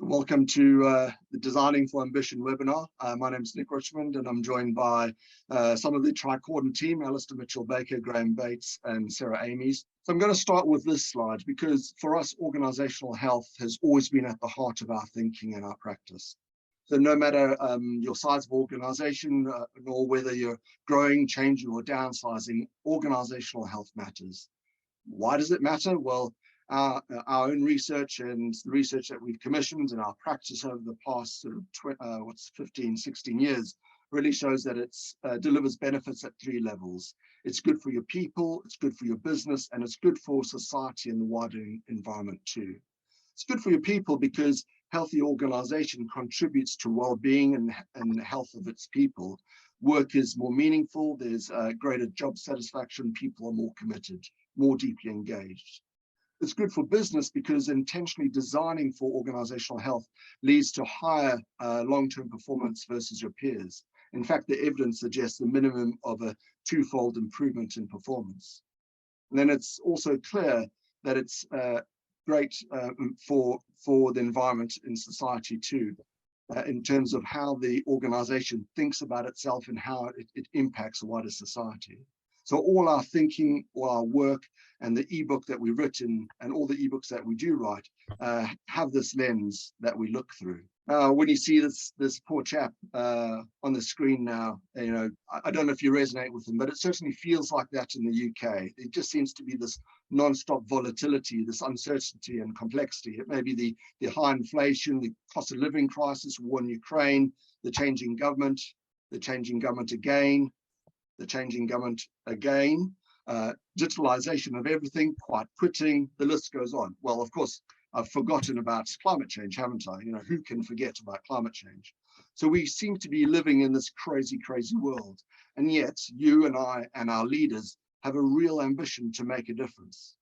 Welcome to the Designing for Ambition webinar. My name is Nick Richmond, and I'm joined by some of the Tricordon team, Alistair Mitchell-Baker, Graham Bates, and Sarah Amies. So I'm going to start with this slide because for us, organizational health has always been at the heart of our thinking and our practice. So no matter your size of organization, nor whether you're growing, changing, or downsizing, organizational health matters. Why does it matter? Well, our own research and the research that we've commissioned and our practice over the past sort of 15, 16 years really shows that it delivers benefits at three levels. It's good for your people, it's good for your business, and it's good for society and the wider environment too. It's good for your people because healthy organization contributes to well-being and the health of its people. Work is more meaningful, there's greater job satisfaction, people are more committed, more deeply engaged. It's good for business because intentionally designing for organizational health leads to higher long-term performance versus your peers. In fact, the evidence suggests a minimum of a twofold improvement in performance. And then it's also clear that it's great for the environment in society too, in terms of how the organization thinks about itself and how it impacts a wider society. So all our thinking, all our work, and the ebook that we've written, and all the ebooks that we do write, have this lens that we look through. When you see this poor chap on the screen now, you know, I don't know if you resonate with him, but it certainly feels like that in the UK. It just seems to be this non-stop volatility, this uncertainty and complexity. It may be the high inflation, the cost of living crisis, war in Ukraine, the changing government again, the changing government again, digitalization of everything, quiet quitting, the list goes on. Well, of course, I've forgotten about climate change, haven't I? You know, who can forget about climate change? So we seem to be living in this crazy, crazy world. And yet you and I and our leaders have a real ambition to make a difference.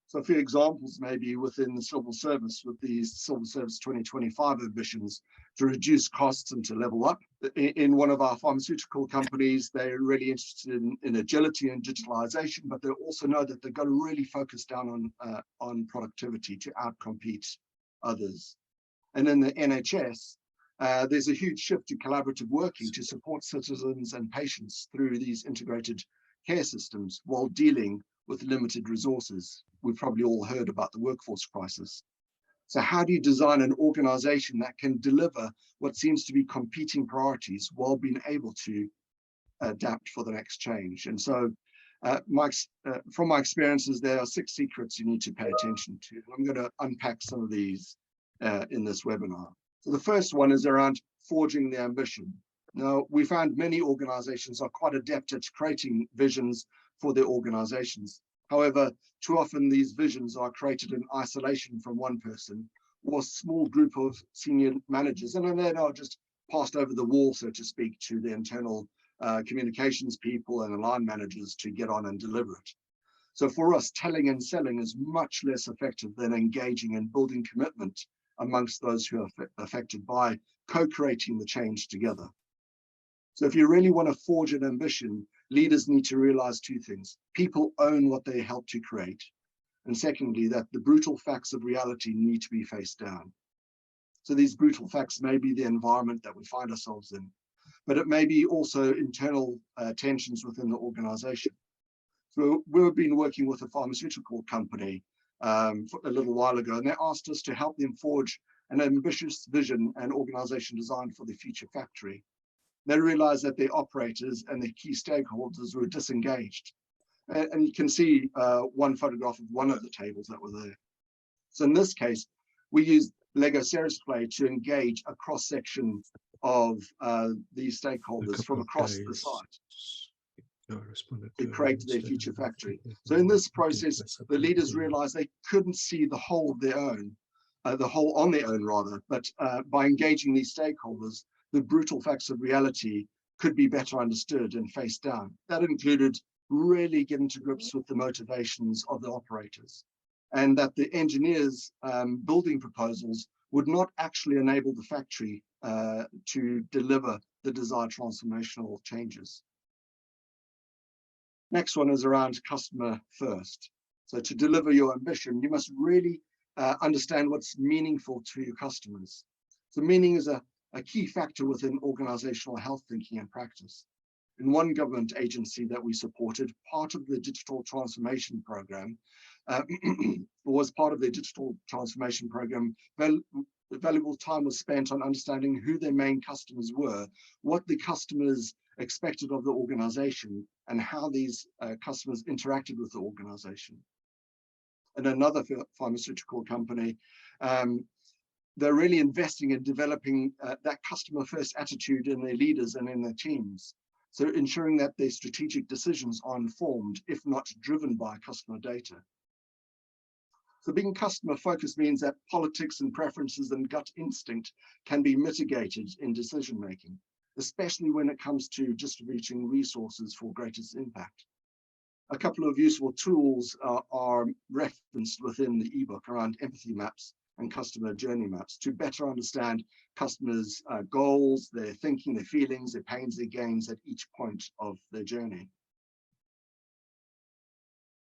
So a few examples maybe within the civil service with these Civil Service 2025 ambitions to reduce costs and to level up. In one of our pharmaceutical companies, they're really interested in agility and digitalization, but they also know that they've got to really focus down on productivity to outcompete others. And in the NHS, there's a huge shift to collaborative working to support citizens and patients through these integrated care systems while dealing with limited resources. We've probably all heard about the workforce crisis. So how do you design an organization that can deliver what seems to be competing priorities while being able to adapt for the next change? And so from my experiences, there are 6 secrets you need to pay attention to. I'm going to unpack some of these in this webinar. So the first one is around forging the ambition. Now, we found many organizations are quite adept at creating visions for their organizations. However, too often these visions are created in isolation from one person or a small group of senior managers, and then they're just passed over the wall, so to speak, to the internal communications people and line managers to get on and deliver it. So for us, telling and selling is much less effective than engaging and building commitment amongst those who are affected by co-creating the change together. So if you really want to forge an ambition, leaders need to realize 2 things. People own what they help to create. And secondly, that the brutal facts of reality need to be faced down. So these brutal facts may be the environment that we find ourselves in, but it may be also internal tensions within the organization. So we've been working with a pharmaceutical company a little while ago, and they asked us to help them forge an ambitious vision and organization design for the future factory. They realized that their operators and their key stakeholders were disengaged. And you can see one photograph of one of the tables that were there. So in this case, we used Lego Serious Play to engage a cross-section of these stakeholders from across the site to create their future factory. So in this process, the leaders realized they couldn't see the whole of their own, the whole on their own rather, but by engaging these stakeholders, the brutal facts of reality could be better understood and faced down. That included really getting to grips with the motivations of the operators, and that the engineers building proposals would not actually enable the factory to deliver the desired transformational changes. Next one is around customer first. So to deliver your ambition, you must really understand what's meaningful to your customers. So meaning is a key factor within organizational health thinking and practice. In one government agency that we supported, part of the digital transformation program was part of the digital transformation program. Valuable time was spent on understanding who their main customers were, what the customers expected of the organization, and how these customers interacted with the organization. And another pharmaceutical company, they're really investing in developing that customer first attitude in their leaders and in their teams. So ensuring that their strategic decisions are informed, if not driven by customer data. So being customer focused means that politics and preferences and gut instinct can be mitigated in decision making, especially when it comes to distributing resources for greatest impact. A couple of useful tools are referenced within the ebook around empathy maps and customer journey maps to better understand customers' goals, their thinking, their feelings, their pains, their gains at each point of their journey.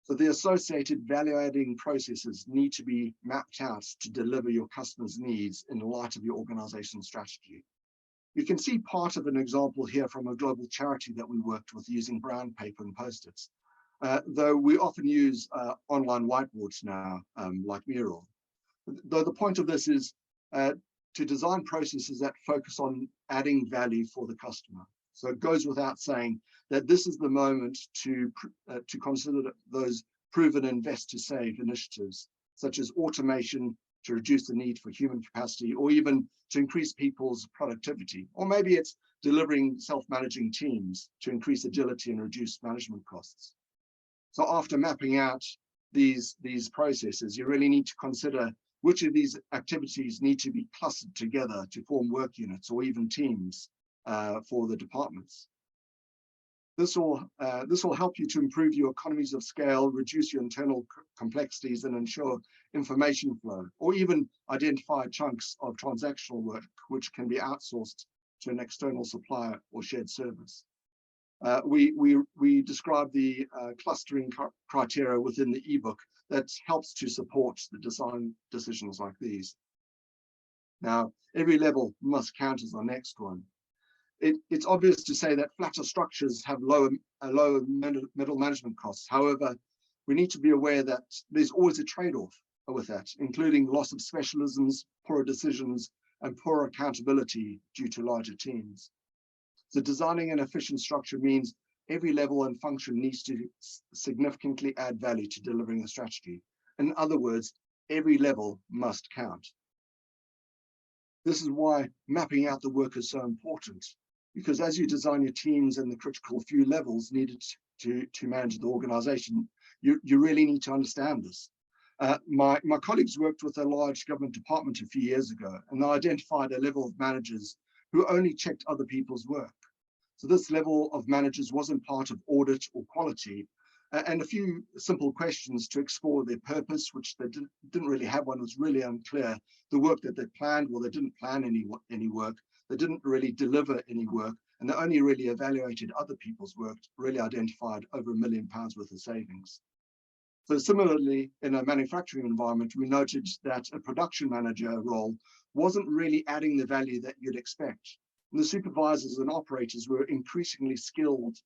So the associated value-adding processes need to be mapped out to deliver your customers' needs in light of your organizational strategy. You can see part of an example here from a global charity that we worked with using brown paper and Post-its, though we often use online whiteboards now, like Mural. Though the point of this is to design processes that focus on adding value for the customer. So it goes without saying that this is the moment to consider those proven invest to save initiatives, such as automation to reduce the need for human capacity, or even to increase people's productivity. Or maybe it's delivering self-managing teams to increase agility and reduce management costs. So after mapping out these processes, you really need to consider which of these activities need to be clustered together to form work units or even teams for the departments. This will help you to improve your economies of scale, reduce your internal complexities, and ensure information flow, or even identify chunks of transactional work which can be outsourced to an external supplier or shared service. We describe the clustering criteria within the ebook that helps to support the design decisions like these. Now, every level must count as the next one. It's obvious to say that flatter structures have lower middle management costs. However, we need to be aware that there's always a trade-off with that, including loss of specialisms, poorer decisions, and poorer accountability due to larger teams. So designing an efficient structure means every level and function needs to significantly add value to delivering the strategy. In other words, every level must count. This is why mapping out the work is so important, because as you design your teams and the critical few levels needed to manage the organization, you really need to understand this. My colleagues worked with a large government department a few years ago, and they identified a level of managers who only checked other people's work. So this level of managers wasn't part of audit or quality, and a few simple questions to explore their purpose, which they didn't really have one, was really unclear. The work that they planned, well, they didn't plan any work, they didn't really deliver any work, and they only really evaluated other people's work, really identified over £1 million worth of savings. So similarly, in a manufacturing environment, we noted that a production manager role wasn't really adding the value that you'd expect. And the supervisors and operators were increasingly skilled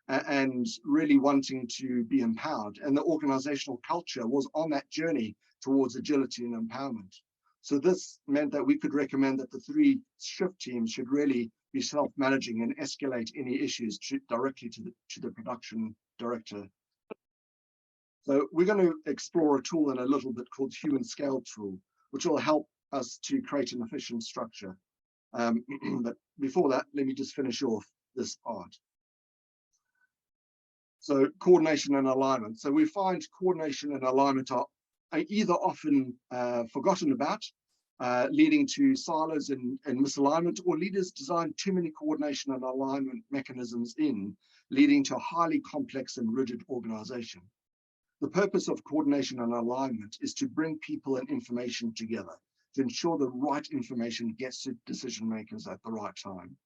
and really wanting to be empowered. And the organizational culture was on that journey towards agility and empowerment. So this meant that we could recommend that the 3 shift teams should really be self-managing and escalate any issues directly to the production director. So we're going to explore a tool in a little bit called Human Scale Tool, which will help us to create an efficient structure. But before that, let me just finish off this part. So coordination and alignment. So we find coordination and alignment are either often forgotten about, leading to silos and misalignment, or leaders design too many coordination and alignment mechanisms leading to a highly complex and rigid organization. The purpose of coordination and alignment is to bring people and information together, to ensure the right information gets to decision makers at the right time,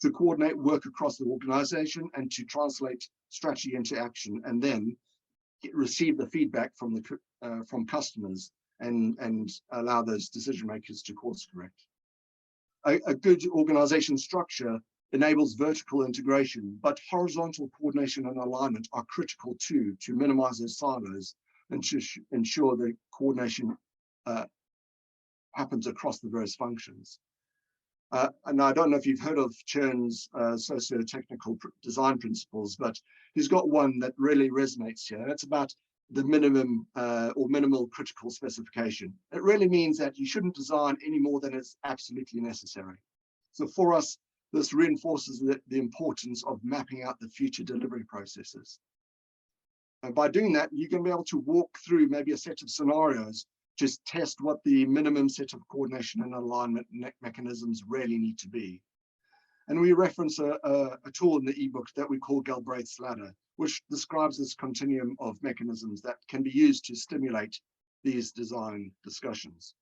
to coordinate work across the organization and to translate strategy into action, and then receive the feedback from customers and allow those decision makers to course correct. A good organization structure enables vertical integration, but horizontal coordination and alignment are critical too, to minimize those silos and to ensure the coordination happens across the various functions. And I don't know if you've heard of Chern's socio-technical design principles, but he's got one that really resonates here. It's about the minimum or minimal critical specification. It really means that you shouldn't design any more than is absolutely necessary. So for us, this reinforces the importance of mapping out the future delivery processes. And by doing that, you're going to be able to walk through maybe a set of scenarios, just test what the minimum set of coordination and alignment mechanisms really need to be. And we reference a tool in the ebook that we call Galbraith's ladder, which describes this continuum of mechanisms that can be used to stimulate these design discussions.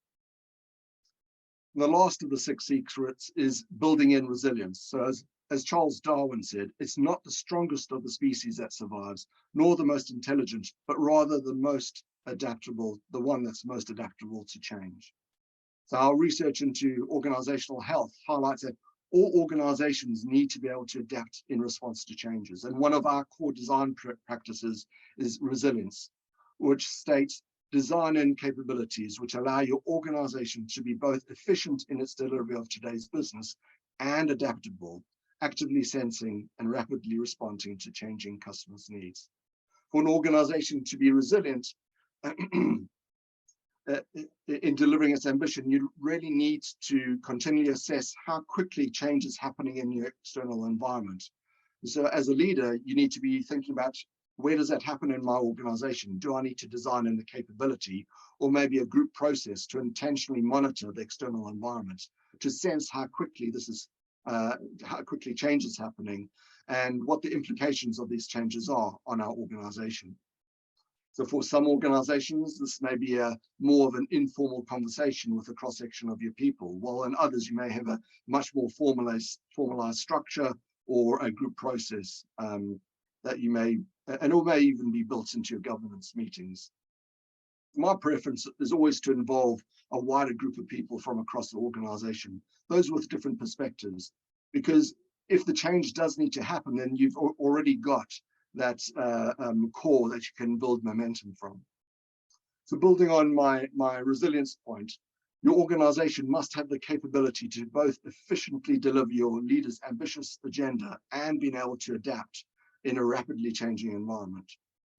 And the last of the 6 secrets is building in resilience. So as Charles Darwin said, it's not the strongest of the species that survives, nor the most intelligent, but rather the most adaptable, the one that's most adaptable to change. So our research into organizational health highlights that all organizations need to be able to adapt in response to changes. And one of our core design practices is resilience, which states design in capabilities which allow your organization to be both efficient in its delivery of today's business and adaptable, actively sensing and rapidly responding to changing customers' needs. For an organization to be resilient in delivering its ambition, you really need to continually assess how quickly change is happening in your external environment. So as a leader, you need to be thinking about, where does that happen in my organization? Do I need to design in the capability or maybe a group process to intentionally monitor the external environment to sense how quickly how quickly change is happening and what the implications of these changes are on our organization? So for some organizations, this may be more of an informal conversation with a cross-section of your people, while in others you may have a much more formalized structure or a group process that you may, and it may even be built into your governance meetings. My preference is always to involve a wider group of people from across the organization, those with different perspectives, because if the change does need to happen, then you've already got that core that you can build momentum from. So building on my resilience point, your organization must have the capability to both efficiently deliver your leader's ambitious agenda and being able to adapt in a rapidly changing environment.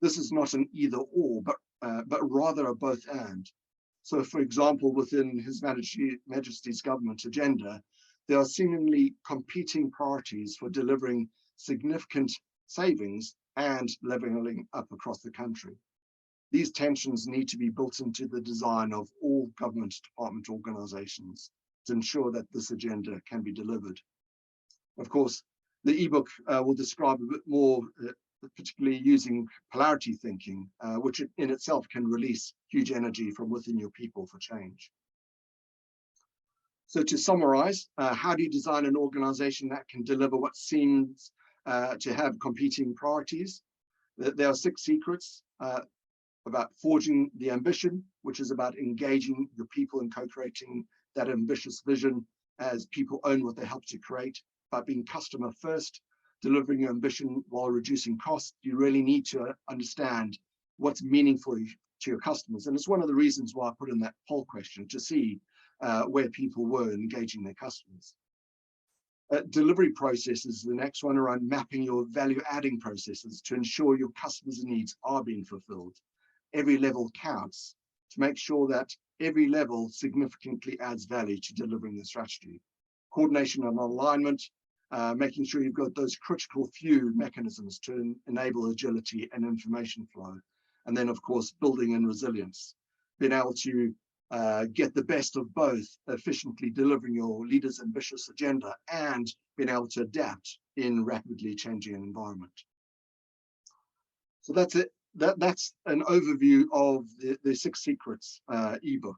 This is not an either or, but rather a both and. So for example, within His Majesty's government agenda, there are seemingly competing priorities for delivering significant savings and leveling up across the country. These tensions need to be built into the design of all government department organizations to ensure that this agenda can be delivered. Of course, the ebook will describe a bit more, particularly using polarity thinking, which in itself can release huge energy from within your people for change. So to summarize, how do you design an organization that can deliver what seems to have competing priorities? There are 6 secrets about forging the ambition, which is about engaging your people and co-creating that ambitious vision as people own what they help to create, about being customer first, delivering your ambition while reducing costs. You really need to understand what's meaningful to your customers. And it's one of the reasons why I put in that poll question, to see where people were engaging their customers. Delivery processes, the next one, around mapping your value-adding processes to ensure your customers' needs are being fulfilled. Every level counts to make sure that every level significantly adds value to delivering the strategy. Coordination and alignment, making sure you've got those critical few mechanisms to enable agility and information flow. And then, of course, building in resilience, being able to get the best of both, efficiently delivering your leader's ambitious agenda and being able to adapt in rapidly changing environment. So that's it. That's an overview of the 6 secrets ebook.